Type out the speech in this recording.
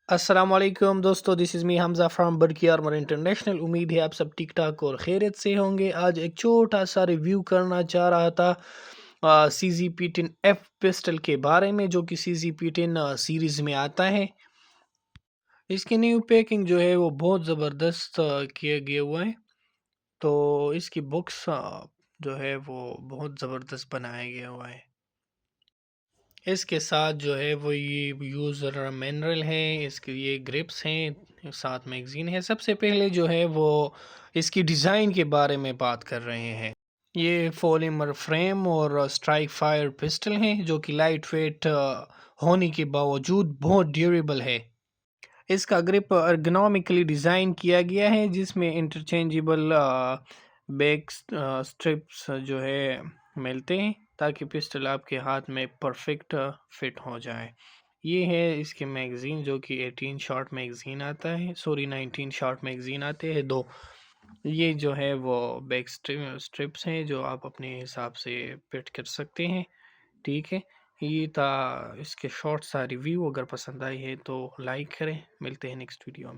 السلام علیکم دوستو، دس از می حمزہ فرام برکی آرمر انٹرنیشنل۔ امید ہے آپ سب ٹھیک ٹھاک اور خیریت سے ہوں گے۔ آج ایک چھوٹا سا ریویو کرنا چاہ رہا تھا CZ-P10F پسٹل کے بارے میں، جو کہ CZ-P10 سیریز میں آتا ہے۔ اس کی نیو پیکنگ جو ہے وہ بہت زبردست کیا گیا ہوا ہے، تو اس کی بکس جو ہے وہ بہت زبردست بنایا گیا ہوا ہے۔ اس کے ساتھ جو ہے وہ یہ یوزر مینرل ہے، اس کے یہ گرپس ہیں، ساتھ میگزین ہے۔ سب سے پہلے جو ہے وہ اس کی ڈیزائن کے بارے میں بات کر رہے ہیں۔ یہ پولیمر فریم اور اسٹرائک فائر پسٹل ہیں، جو کہ لائٹ ویٹ ہونے کے باوجود بہت ڈیوریبل ہے۔ اس کا گرپ ارگنومکلی ڈیزائن کیا گیا ہے، جس میں انٹرچینجیبل بیک سٹرپس جو ہے ملتے ہیں، تاکہ پسٹل آپ کے ہاتھ میں پرفیکٹ فٹ ہو جائے۔ یہ ہے اس کے میگزین، جو کہ 18 شارٹ میگزین آتا ہے، 19 شارٹ میگزین آتے ہیں دو۔ یہ جو ہے وہ بیک سٹرپس ہیں، جو آپ اپنے حساب سے فٹ کر سکتے ہیں۔ ٹھیک ہے، یہ تھا اس کے شارٹ سا ریویو۔ اگر پسند آئی ہے تو لائک کریں۔ ملتے ہیں نیکسٹ ویڈیو میں۔